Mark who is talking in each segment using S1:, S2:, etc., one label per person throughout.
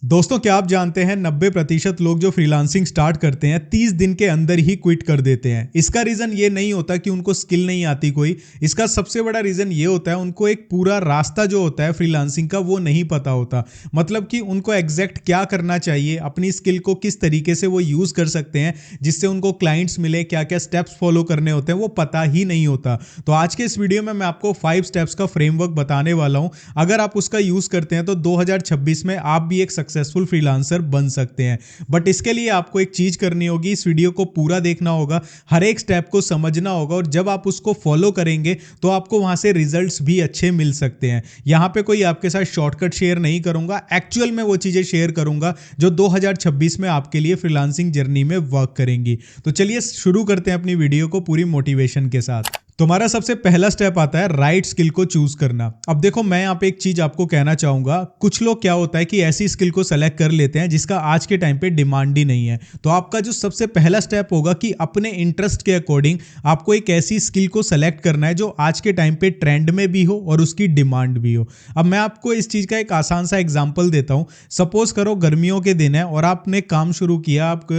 S1: दोस्तों, क्या आप जानते हैं 90% लोग जो फ्रीलांसिंग स्टार्ट करते हैं 30 दिन के अंदर ही क्विट कर देते हैं। इसका रीजन ये नहीं होता कि उनको स्किल नहीं आती कोई। इसका सबसे बड़ा रीजन ये होता है उनको एक पूरा रास्ता जो होता है फ्रीलांसिंग का वो नहीं पता होता। मतलब कि उनको एग्जैक्ट क्या करना चाहिए, अपनी स्किल को किस तरीके से वो यूज कर सकते हैं जिससे उनको क्लाइंट्स मिले, क्या क्या स्टेप्स फॉलो करने होते हैं वो पता ही नहीं होता। तो आज के इस वीडियो में मैं आपको 5 स्टेप्स का फ्रेमवर्क बताने वाला हूं। अगर आप उसका यूज करते हैं तो 2026 में आप भी एक सक्सेसफुल फ्रीलांसर बन सकते हैं। बट इसके लिए आपको एक चीज करनी होगी, इस वीडियो को पूरा देखना होगा, हर एक स्टेप को समझना होगा, और जब आप उसको फॉलो करेंगे तो आपको वहां से रिजल्ट्स भी अच्छे मिल सकते हैं। यहां पे कोई आपके साथ शॉर्टकट शेयर नहीं करूंगा, एक्चुअल में वो चीजें शेयर करूंगा जो 2026 में आपके लिए फ्रीलांसिंग जर्नी में वर्क करेंगी। तो चलिए शुरू करते हैं अपनी वीडियो को पूरी मोटिवेशन के साथ। तुम्हारा सबसे पहला स्टेप आता है राइट स्किल को चूज करना। अब देखो, मैं यहाँ पे एक चीज आपको कहना चाहूंगा, कुछ लोग क्या होता है कि ऐसी स्किल को सेलेक्ट कर लेते हैं जिसका आज के टाइम पे डिमांड ही नहीं है। तो आपका जो सबसे पहला स्टेप होगा कि अपने इंटरेस्ट के अकॉर्डिंग आपको एक ऐसी स्किल को सेलेक्ट करना है जो आज के टाइम पे ट्रेंड में भी हो और उसकी डिमांड भी हो। अब मैं आपको इस चीज का एक आसान सा एग्जाम्पल देता हूं। सपोज करो गर्मियों के दिन है और आपने काम शुरू किया, आप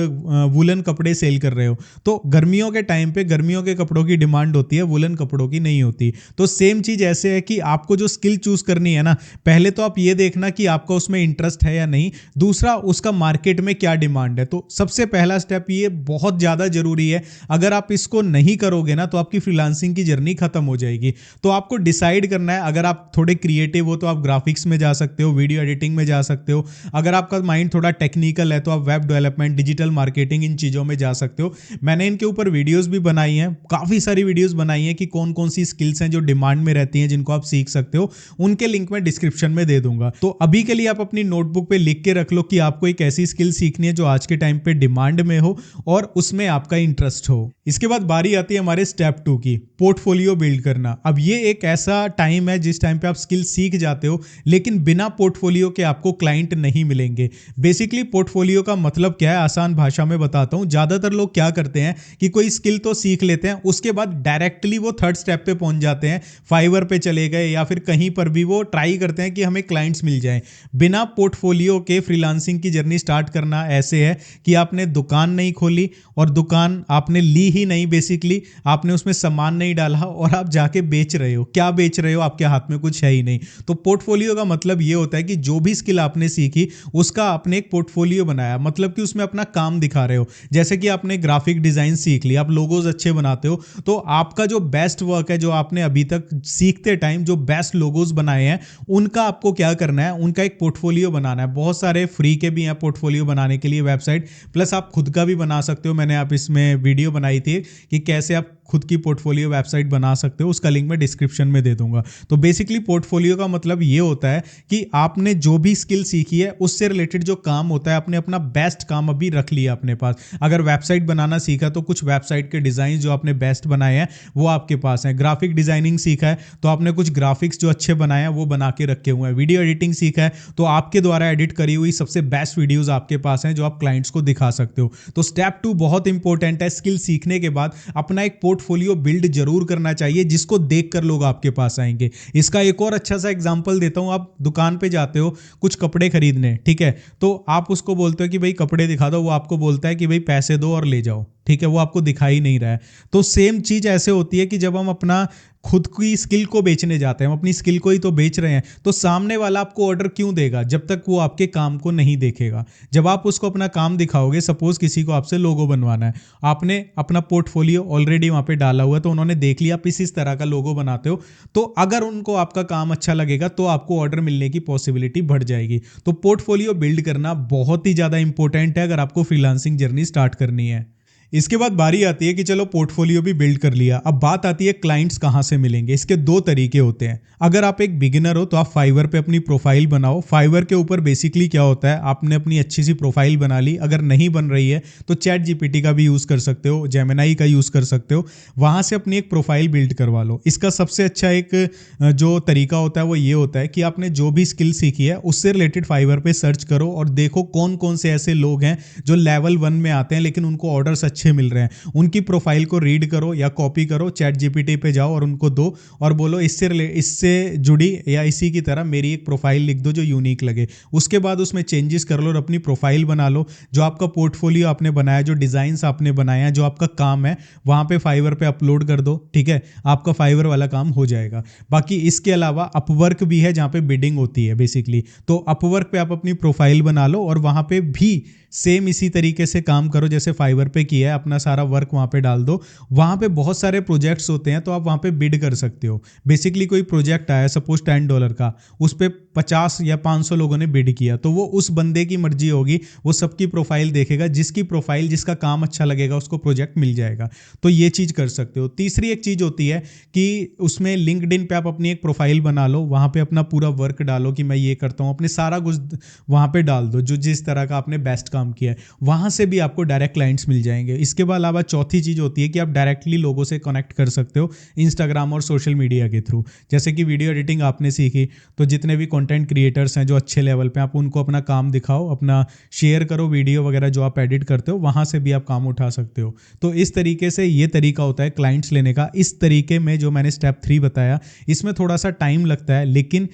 S1: वुलन कपड़े सेल कर रहे हो। तो गर्मियों के टाइम पे गर्मियों के कपड़ों की डिमांड होती है, वुलन कपड़ों की नहीं होती। तो सेम चीज ऐसे है कि आपको जो स्किल चूज करनी है ना, पहले तो आप ये देखना कि आपका उसमें इंटरेस्ट है या नहीं, दूसरा उसका मार्केट में क्या डिमांड है। तो सबसे पहला स्टेप ये बहुत ज्यादा जरूरी है। अगर आप इसको नहीं करोगे ना तो आपकी फ्रीलांसिंग की जर्नी खत्म हो जाएगी। तो आपको डिसाइड करना है, अगर आप थोड़े क्रिएटिव हो तो आप ग्राफिक्स में जा सकते हो, वीडियो एडिटिंग में जा सकते हो। अगर आपका माइंड थोड़ा टेक्निकल है तो आप वेब डेवलपमेंट, डिजिटल मार्केटिंग, इन चीजों में जा सकते हो। मैंने इनके ऊपर वीडियोस भी बनाई हैं, काफी सारी वीडियोस बनाई हैं कि कौन कौन सी स्किल्स हैं जो डिमांड में रहती हैं जिनको आप सीख सकते हो। उनके लिंक मैं डिस्क्रिप्शन में दे दूंगा। तो अभी के लिए आप अपनी नोटबुक पे लिख के रख लो कि आपको एक ऐसी स्किल सीखनी है जो आज के टाइम पे डिमांड में हो और उसमें आपका इंटरेस्ट हो। इसके बाद बारी आती है हमारे स्टेप 2 की, पोर्टफोलियो बिल्ड करना। अब ये एक ऐसा टाइम है जिस टाइम पे आप स्किल सीख जाते हो, लेकिन बिना पोर्टफोलियो के आपको क्लाइंट नहीं मिलेंगे। बेसिकली पोर्टफोलियो का मतलब क्या है, आसान भाषा में बताता हूं। ज्यादातर लोग क्या करते हैं कि कोई स्किल तो सीख लेते हैं, उसके बाद डायरेक्टली वो थर्ड स्टेप पे पहुंच जाते हैं, फाइवर पे चले गए या फिर कहीं पर भी वो ट्राई करते हैं कि हमें क्लाइंट्स मिल जाएं। बिना पोर्टफोलियो के फ्रीलांसिंग की जर्नी स्टार्ट करना ऐसे है कि आपने दुकान नहीं खोली और दुकान आपने ली ही नहीं, बेसिकली आपने उसमें सामान नहीं डाला और आप जाके बेच रहे हो। क्या बेच रहे हो, आपके हाथ में कुछ है ही नहीं। तो पोर्टफोलियो का मतलब ये होता है कि जो भी स्किल आपने सीखी उसका आपने एक पोर्टफोलियो बनाया, मतलब कि उसमें अपना काम दिखा रहे हो। जैसे कि आपने ग्राफिक डिजाइन सीख लिया, आप लोगोज अच्छे बनाते हो, तो आपका जो बेस्ट वर्क है, जो आपने अभी तक सीखते टाइम जो बेस्ट लोगोज बनाए हैं, उनका आपको क्या करना है, उनका एक पोर्टफोलियो बनाना है। बहुत सारे फ्री के भी हैं पोर्टफोलियो बनाने के लिए वेबसाइट, प्लस आप खुद का भी बना सकते हो। मैंने आप इसमें वीडियो बनाई थी कि कैसे आप खुद की पोर्टफोलियो वेबसाइट बना सकते हो, उसका लिंक मैं डिस्क्रिप्शन में दे दूंगा। तो बेसिकली पोर्टफोलियो का मतलब ये होता है कि आपने जो भी स्किल सीखी है उससे रिलेटेड जो काम होता है, आपने अपना बेस्ट काम अभी रख लिया अपने पास। अगर वेबसाइट बनाना सीखा तो कुछ वेबसाइट के डिजाइन जो आपने बेस्ट बनाए हैं वो आपके पास हैं। ग्राफिक डिजाइनिंग सीखा है तो आपने कुछ ग्राफिक्स जो अच्छे बनाए हैं वो बना के रखे हुए हैं। वीडियो एडिटिंग सीखा है तो आपके द्वारा एडिट करी हुई सबसे बेस्ट वीडियोस आपके पास हैं जो आप क्लाइंट्स को दिखा सकते हो। तो स्टेप 2 बहुत इंपॉर्टेंट है। स्किल सीखने के बाद अपना एक पोर्टफोलियो बिल्ड जरूर करना चाहिए जिसको देखकर लोग आपके पास आएंगे। इसका एक और अच्छा सा एग्जांपल देता हूं। आप दुकान पे जाते हो कुछ कपड़े खरीदने, ठीक है, तो आप उसको बोलते हो कि भाई कपड़े दिखा दो, वो आपको बोलता है कि भाई पैसे दो और ले जाओ, ठीक है, वो आपको दिखा ही नहीं रहा है। तो सेम चीज ऐसे होती है कि जब हम अपना खुद की स्किल को बेचने जाते हैं, हम अपनी स्किल को ही तो बेच रहे हैं, तो सामने वाला आपको ऑर्डर क्यों देगा जब तक वो आपके काम को नहीं देखेगा। जब आप उसको अपना काम दिखाओगे, सपोज किसी को आपसे लोगो बनवाना है, आपने अपना पोर्टफोलियो ऑलरेडी वहां पे डाला हुआ है, तो उन्होंने देख लिया आप इस तरह का लोगो बनाते हो, तो अगर उनको आपका काम अच्छा लगेगा तो आपको ऑर्डर मिलने की पॉसिबिलिटी बढ़ जाएगी। तो पोर्टफोलियो बिल्ड करना बहुत ही ज्यादा इंपॉर्टेंट है अगर आपको फ्रीलांसिंग जर्नी स्टार्ट करनी है। इसके बाद बारी आती है कि चलो पोर्टफोलियो भी बिल्ड कर लिया, अब बात आती है क्लाइंट्स कहां से मिलेंगे। इसके दो तरीके होते हैं। अगर आप एक बिगिनर हो तो आप फाइवर पे अपनी प्रोफाइल बनाओ। फाइवर के ऊपर बेसिकली क्या होता है, आपने अपनी अच्छी सी प्रोफाइल बना ली, अगर नहीं बन रही है तो चैट जीपीटी का भी यूज कर सकते हो, जेमिनाई का यूज कर सकते हो, वहां से अपनी एक प्रोफाइल बिल्ड करवा लो। इसका सबसे अच्छा एक जो तरीका होता है वो ये होता है कि आपने जो भी स्किल सीखी है उससे रिलेटेड फाइवर पे सर्च करो और देखो कौन कौन से ऐसे लोग हैं जो लेवल 1 में आते हैं लेकिन उनको ऑर्डर्स अच्छे मिल रहे हैं, उनकी प्रोफाइल को रीड करो या कॉपी करो, चैट जीपीटी पे जाओ और उनको दो और बोलो इससे जुड़ी या इसी की तरह मेरी एक प्रोफाइल लिख दो जो यूनिक लगे। उसके बाद उसमें चेंजेस कर लो और अपनी प्रोफाइल बना लो। जो आपका पोर्टफोलियो आपने बनाया, जो डिज़ाइंस आपने बनाया, जो आपका काम है, वहाँ पे फाइवर पे अपलोड कर दो। ठीक है, आपका फाइवर वाला काम हो जाएगा। बाकी इसके अलावा अपवर्क भी है जहाँ पे बिडिंग होती है बेसिकली, तो अपवर्क पे आप अपनी प्रोफाइल बना लो और वहाँ पे भी सेम इसी तरीके से काम करो जैसे फाइवर पे किया है, अपना सारा वर्क वहाँ पे डाल दो। वहाँ पे बहुत सारे प्रोजेक्ट्स होते हैं तो आप वहाँ पे बिड कर सकते हो। बेसिकली कोई प्रोजेक्ट आया सपोज $10 का, उस पर 50 या 500 लोगों ने बिड किया, तो वो उस बंदे की मर्जी होगी, वो सबकी प्रोफाइल देखेगा, जिसकी प्रोफाइल जिसका काम अच्छा लगेगा उसको प्रोजेक्ट मिल जाएगा। तो ये चीज़ कर सकते हो। तीसरी एक चीज़ होती है कि उसमें लिंक्डइन पे आप अपनी एक प्रोफाइल बना लो, वहाँ पे अपना पूरा वर्क डालो कि मैं ये करता हूँ, अपने सारा कुछ वहाँ पे डाल दो जो जिस तरह का आपने बेस्ट काम किया है, वहाँ से भी आपको डायरेक्ट क्लाइंट्स मिल जाएंगे। इसके अलावा चौथी चीज़ होती है कि आप डायरेक्टली लोगों से कनेक्ट कर सकते हो इंस्टाग्राम और सोशल मीडिया के थ्रू। जैसे कि वीडियो एडिटिंग आपने सीखी, तो जितने भी कंटेंट क्रिएटर्स हैं जो अच्छे लेवल पे, आप उनको अपना काम दिखाओ, अपना शेयर करो वीडियो वगैरह जो आप एडिट करते हो, वहाँ से भी आप काम उठा सकते हो। तो इस तरीके से ये तरीका होता है क्लाइंट्स लेने का। इस तरीके में जो मैंने स्टेप 3 बताया, इसमें थोड़ा सा टाइम लगता है, लेकिन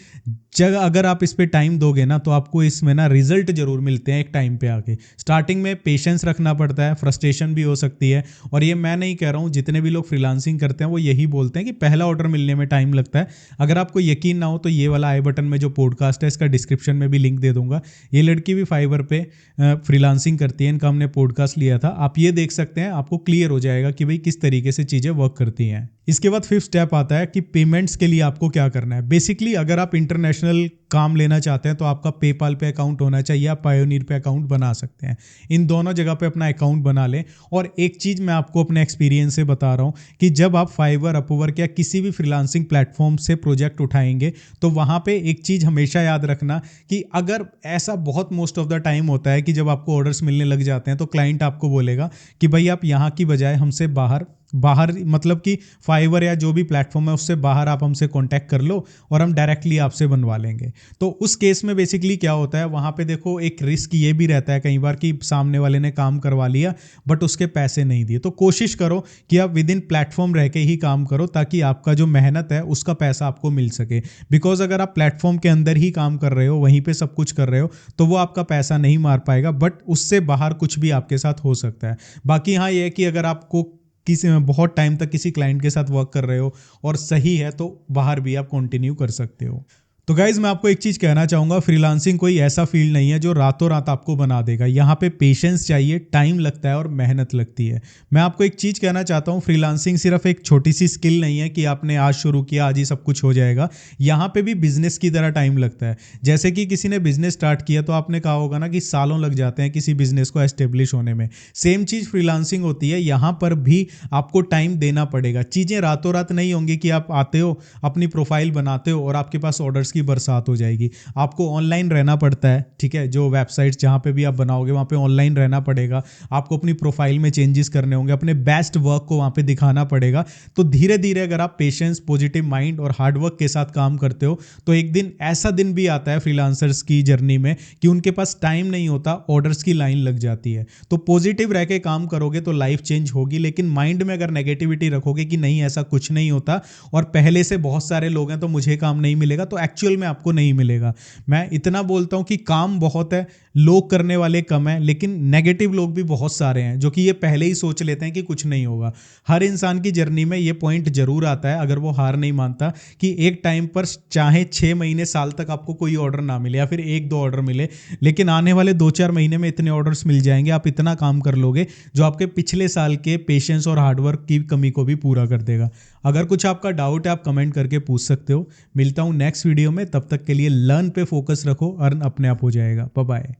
S1: जब अगर आप इस पे टाइम दोगे ना तो आपको इसमें ना रिजल्ट जरूर मिलते हैं एक टाइम पे आके। स्टार्टिंग में पेशेंस रखना पड़ता है, फ्रस्ट्रेशन भी हो सकती है, और ये मैं नहीं कह रहा हूँ, जितने भी लोग फ्रीलांसिंग करते हैं वो यही बोलते हैं कि पहला ऑर्डर मिलने में टाइम लगता है। अगर आपको यकीन ना हो तो ये वाला आई बटन में जो पॉडकास्ट है इसका डिस्क्रिप्शन में भी लिंक दे दूंगा। ये लड़की भी फाइवर पे फ्रीलांसिंग करती है, इनका हमने पॉडकास्ट लिया था, आप ये देख सकते हैं, आपको क्लियर हो जाएगा कि भाई किस तरीके से चीज़ें वर्क करती हैं। इसके बाद 5th स्टेप आता है कि पेमेंट्स के लिए आपको क्या करना है। बेसिकली अगर आप इंटरनेशनल काम लेना चाहते हैं तो आपका पेपाल पे अकाउंट होना चाहिए, आप पायोनीर पे अकाउंट बना सकते हैं। इन दोनों जगह पे अपना अकाउंट बना लें। और एक चीज़ मैं आपको अपने एक्सपीरियंस से बता रहा हूँ कि जब आप फाइवर, अपवर्क या किसी भी फ्रीलांसिंग प्लेटफॉर्म से प्रोजेक्ट उठाएंगे तो वहाँ पे एक चीज़ हमेशा याद रखना कि अगर ऐसा बहुत मोस्ट ऑफ द टाइम होता है कि जब आपको ऑर्डर्स मिलने लग जाते हैं तो क्लाइंट आपको बोलेगा कि भाई आप यहाँ की बजाय हमसे बाहर मतलब कि फाइवर या जो भी प्लेटफॉर्म है उससे बाहर आप हमसे कांटेक्ट कर लो और हम डायरेक्टली आपसे बनवा लेंगे। तो उस केस में बेसिकली क्या होता है, वहाँ पे देखो एक रिस्क ये भी रहता है कई बार कि सामने वाले ने काम करवा लिया बट उसके पैसे नहीं दिए। तो कोशिश करो कि आप विद इन प्लेटफॉर्म रह के ही काम करो ताकि आपका जो मेहनत है उसका पैसा आपको मिल सके। बिकॉज अगर आप प्लेटफॉर्म के अंदर ही काम कर रहे हो, वहीं पर सब कुछ कर रहे हो, तो वो आपका पैसा नहीं मार पाएगा, बट उससे बाहर कुछ भी आपके साथ हो सकता है। बाकी हाँ ये है कि अगर आपको किसी में बहुत टाइम तक किसी क्लाइंट के साथ वर्क कर रहे हो और सही है तो बाहर भी आप कंटिन्यू कर सकते हो। तो गाइज मैं आपको एक चीज़ कहना चाहूँगा, फ्रीलांसिंग कोई ऐसा फील्ड नहीं है जो रातों रात आपको बना देगा। यहाँ पे पेशेंस चाहिए, टाइम लगता है और मेहनत लगती है। मैं आपको एक चीज़ कहना चाहता हूँ, फ्रीलांसिंग सिर्फ एक छोटी सी स्किल नहीं है कि आपने आज शुरू किया आज ही सब कुछ हो जाएगा। यहाँ पे भी बिजनेस की तरह टाइम लगता है। जैसे कि किसी ने बिजनेस स्टार्ट किया तो आपने कहा होगा ना कि सालों लग जाते हैं किसी बिजनेस को एस्टेब्लिश होने में। सेम चीज़ फ्रीलांसिंग होती है, यहाँ पर भी आपको टाइम देना पड़ेगा। चीज़ें रातों रात नहीं होंगी कि आप आते हो, अपनी प्रोफाइल बनाते हो और आपके पास ऑर्डर्स की बरसात हो जाएगी। आपको ऑनलाइन रहना पड़ता है, ठीक है, जो वेबसाइट्स जहाँ पे भी आप बनाओगे वहाँ पे ऑनलाइन रहना पड़ेगा। आपको अपनी प्रोफाइल में चेंजेस करने होंगे, अपने बेस्ट वर्क को वहाँ पे दिखाना पड़ेगा। तो धीरे धीरे अगर आप पेशेंस, पॉजिटिव माइंड और हार्डवर्क के साथ काम करते हो तो एक दिन ऐसा दिन भी आता है फ्रीलांसर्स की जर्नी में कि उनके पास टाइम नहीं होता, ऑर्डर्स की लाइन लग जाती है। तो पॉजिटिव रह के काम करोगे तो लाइफ चेंज होगी, लेकिन माइंड में अगर नेगेटिविटी रखोगे कि नहीं ऐसा कुछ नहीं होता और पहले से बहुत सारे लोग हैं तो मुझे काम नहीं मिलेगा, तो एक्चुअल में आपको नहीं मिलेगा। मैं इतना बोलता हूं कि काम बहुत है, लोग करने वाले कम है, लेकिन नेगेटिव लोग भी बहुत सारे हैं जो कि ये पहले ही सोच लेते हैं कि कुछ नहीं होगा। हर इंसान की जर्नी में ये पॉइंट जरूर आता है अगर वो हार नहीं मानता कि एक टाइम पर चाहे 6 महीने साल तक आपको कोई ऑर्डर ना मिले या फिर 1-2 ऑर्डर मिले, लेकिन आने वाले 2-4 महीने में इतने ऑर्डर्स मिल जाएंगे, आप इतना काम कर लोगे जो आपके पिछले साल के पेशेंस और हार्डवर्क की कमी को भी पूरा कर देगा। अगर कुछ आपका डाउट है आप कमेंट करके पूछ सकते हो। मिलता हूं नेक्स्ट वीडियो में, तब तक के लिए लर्न पे फोकस रखो, अर्न अपने आप हो जाएगा। Bye bye.